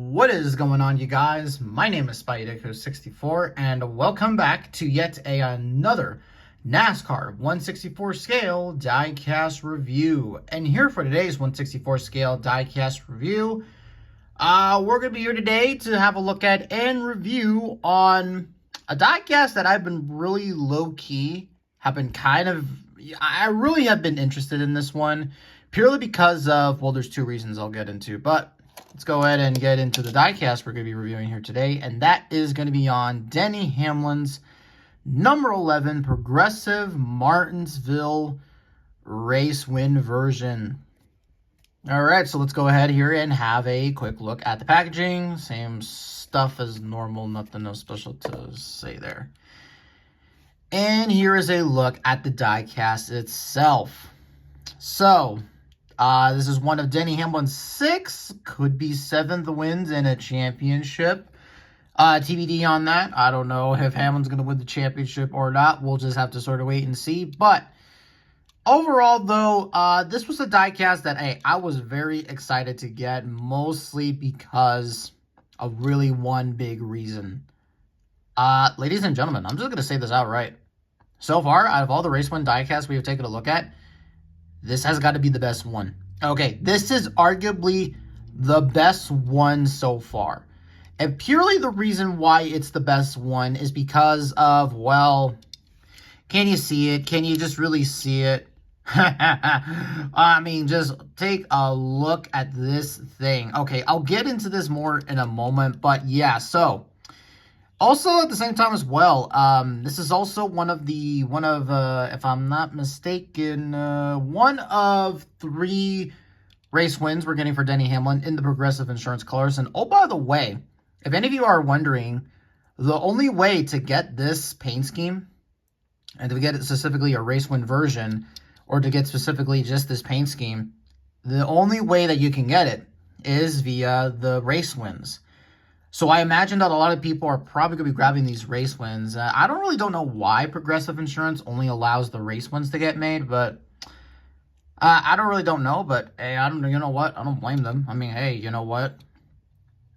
What is going on, you guys? My name is SpideyDeco64, and welcome back to yet another NASCAR 164 scale diecast review. And here for today's 164 scale diecast review, we're going to be here today to have a look at and review on a diecast that I've been really low-key, I really have been interested in this one, purely because of, well, there's two reasons I'll get into, but let's go ahead and get into the diecast we're going to be reviewing here today, and that is going to be on Denny Hamlin's number 11 Progressive Martinsville race win version. All right, so let's go ahead here and have a quick look at the packaging. Same stuff as normal, nothing no special to say there. And here is a look at the diecast itself. So, this is one of Denny Hamlin's 6, could be 7th wins in a championship. TBD on that. I don't know if Hamlin's going to win the championship or not. We'll just have to sort of wait and see. But overall, though, this was a diecast that, hey, I was very excited to get, mostly because of really one big reason. Ladies and gentlemen, I'm just going to say this outright. So far, out of all the race win diecasts we have taken a look at, this has got to be the best one. Okay, this is arguably the best one so far. And purely the reason why it's the best one is because of, well, can you see it? Can you just really see it? I mean, just take a look at this thing. Okay, I'll get into this more in a moment, but yeah, so also at the same time as well, this is also one of if I'm not mistaken, one of 3 race wins we're getting for Denny Hamlin in the Progressive Insurance colors. And oh, by the way, if any of you are wondering, the only way to get this paint scheme and to get it specifically a race win version, or to get specifically just this paint scheme, the only way that you can get it is via the race wins. So I imagine that a lot of people are probably going to be grabbing these race wins. I don't know why Progressive Insurance only allows the race wins to get made, but I don't know. But hey, you know what? I don't blame them. I mean, hey, you know what?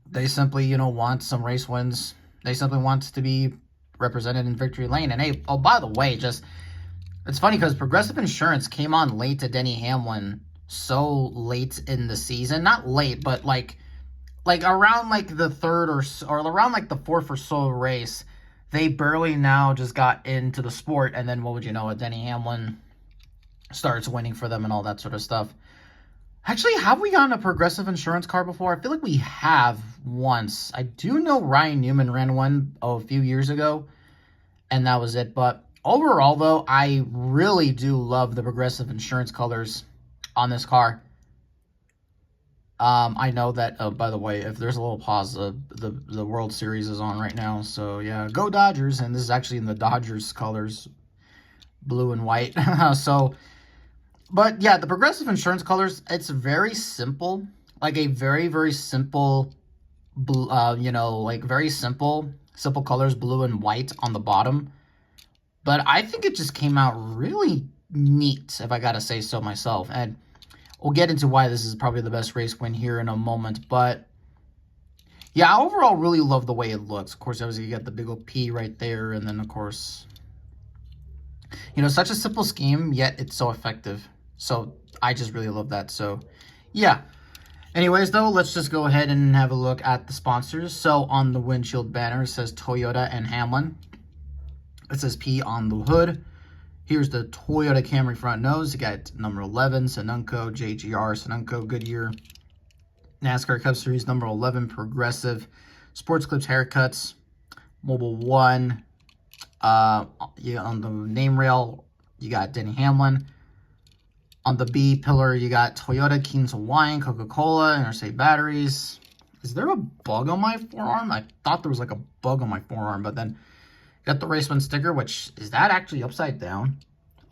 They simply, want some race wins. They simply want to be represented in victory lane. And hey, oh, by the way, it's funny because Progressive Insurance came on late to Denny Hamlin so late in the season. Not late, but like around like the 3rd or around like the 4th or so race, they barely now just got into the sport. And then what would you know, Denny Hamlin starts winning for them and all that sort of stuff. Actually, have we gotten a Progressive Insurance car before? I feel like we have once. I do know Ryan Newman ran one a few years ago, and that was it. But overall, though, I really do love the Progressive Insurance colors on this car. I know that, by the way, if there's a little pause, the World Series is on right now. So, yeah, go Dodgers. And this is actually in the Dodgers colors, blue and white. But, yeah, the Progressive Insurance colors, it's very simple. Like a very, very simple, very simple colors, blue and white on the bottom. But I think it just came out really neat, if I got to say so myself. And we'll get into why this is probably the best race win here in a moment. But, yeah, I overall really love the way it looks. Of course, obviously, you got the big old P right there. And then, of course, such a simple scheme, yet it's so effective. So, I just really love that. So, yeah. Anyways, though, let's just go ahead and have a look at the sponsors. So, on the windshield banner, it says Toyota and Hamlin. It says P on the hood. Here's the Toyota Camry front nose. You got number 11, Sonunco, JGR, Sonunco, Goodyear. NASCAR Cup Series number 11, Progressive. Sports Clips haircuts. Mobile 1. On the name rail, you got Denny Hamlin. On the B pillar, you got Toyota, Kings of Wine, Coca-Cola, Interstate Batteries. Is there a bug on my forearm? I thought there was like a bug on my forearm, but then got the race win sticker, which, is that actually upside down?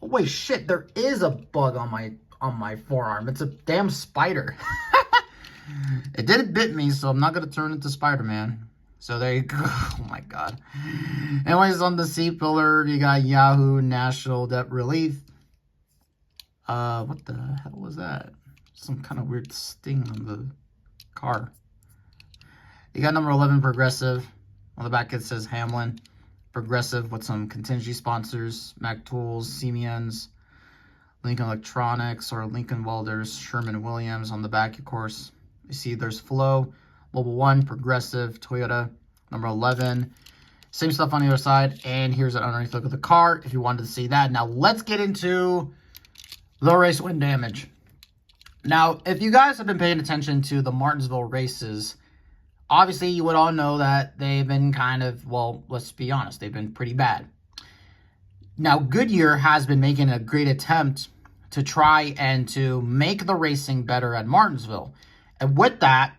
Oh, wait, shit, there is a bug on my forearm. It's a damn spider. It didn't bit me, so I'm not going to turn into Spider-Man. So there you go. Oh, my God. Anyways, on the C pillar, you got Yahoo National Debt Relief. What the hell was that? Some kind of weird sting on the car. You got number 11, Progressive. On the back it says Hamlin. Progressive with some contingency sponsors, Mac Tools, Siemens, Lincoln Electronics, or Lincoln Welders, Sherman-Williams. On the back, of course, you see there's Flow, Mobile One, Progressive, Toyota, number 11. Same stuff on the other side, and here's an underneath look of the car if you wanted to see that. Now, let's get into the race win damage. Now, if you guys have been paying attention to the Martinsville races, obviously you would all know that they've been kind of, well, let's be honest, they've been pretty bad. Now, Goodyear has been making a great attempt to try and to make the racing better at Martinsville. And with that,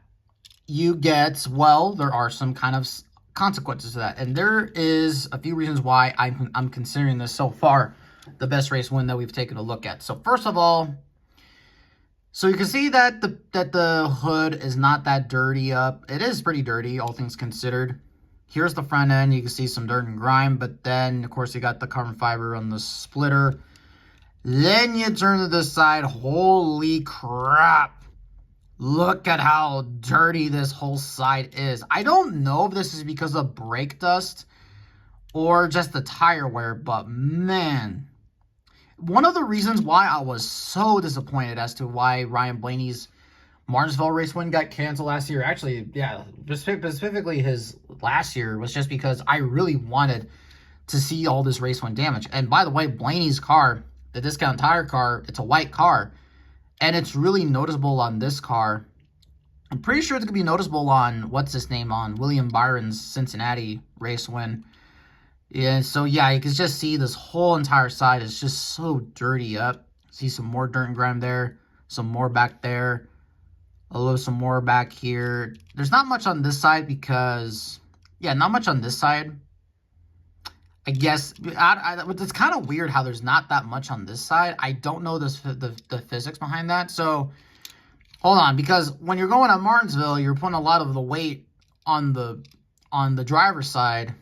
you get, well, there are some kind of consequences to that. And there is a few reasons why I'm considering this so far the best race win that we've taken a look at. So first of all, so you can see that the hood is not that dirty up. It is pretty dirty, all things considered. Here's the front end. You can see some dirt and grime, but then, of course, you got the carbon fiber on the splitter. Then you turn to this side. Holy crap. Look at how dirty this whole side is. I don't know if this is because of brake dust or just the tire wear, but man. One of the reasons why I was so disappointed as to why Ryan Blaney's Martinsville race win got canceled last year. Actually, yeah, specifically his last year was just because I really wanted to see all this race win damage. And by the way, Blaney's car, the discount tire car, it's a white car. And it's really noticeable on this car. I'm pretty sure it's going to be noticeable on, what's his name, on William Byron's Cincinnati race win. Yeah, so yeah, you can just see this whole entire side is just so dirty up. See some more dirt and grime there, some more back there. Although some more back here. There's not much on this side because, yeah, not much on this side. I guess, it's kind of weird how there's not that much on this side. I don't know the physics behind that. So, hold on, because when you're going at Martinsville, you're putting a lot of the weight on the driver's side.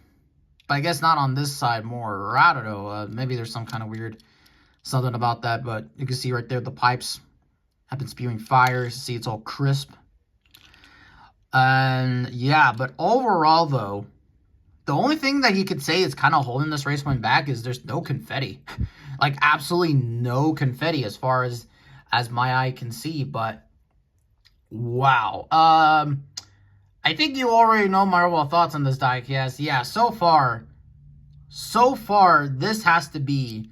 But I guess not on this side more. Or I don't know, maybe there's some kind of weird something about that. But you can see right there the pipes have been spewing fire. You see it's all crisp. And yeah, but overall though, the only thing that you could say is kind of holding this race win back is there's no confetti. Like absolutely no confetti as far as my eye can see. But wow. I think you already know my overall thoughts on this diecast. Yeah, so far, this has to be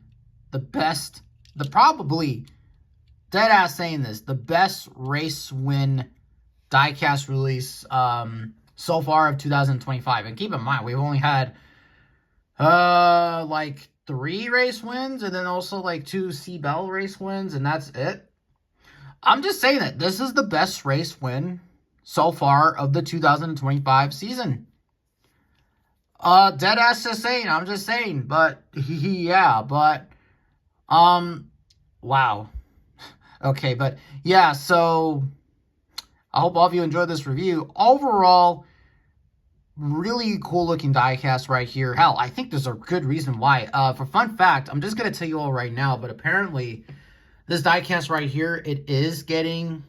the best, probably, dead ass saying this, the best race win diecast release so far of 2025. And keep in mind, we've only had like 3 race wins and then also like 2 C-Bell race wins, and that's it. I'm just saying that this is the best race win so far of the 2025 season. Dead ass just saying, I'm just saying, but yeah, but wow. Okay, but yeah, so I hope all of you enjoyed this review. Overall, really cool looking diecast right here. Hell, I think there's a good reason why. For fun fact, I'm just going to tell you all right now, but apparently this diecast right here, it is getting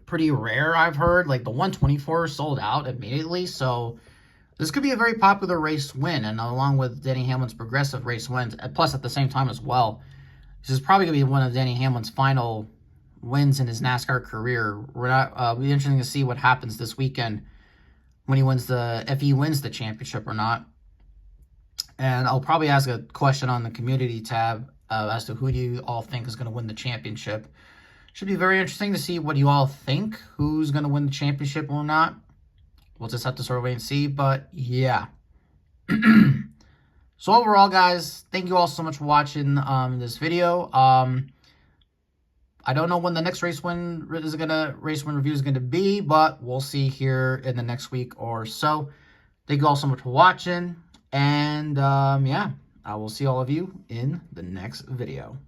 pretty rare, I've heard. Like the 124 sold out immediately, so this could be a very popular race win, and along with Denny Hamlin's progressive race wins, plus at the same time as well, this is probably going to be one of Denny Hamlin's final wins in his NASCAR career. It'll be interesting to see what happens this weekend when he wins if he wins the championship or not. And I'll probably ask a question on the community tab as to who do you all think is going to win the championship. Should be very interesting to see what you all think, who's going to win the championship or not. We'll just have to sort of wait and see, but yeah. So overall, guys, thank you all so much for watching this video. I don't know when the next race win review is gonna be, but we'll see here in the next week or so. Thank you all so much for watching, and yeah, I will see all of you in the next video.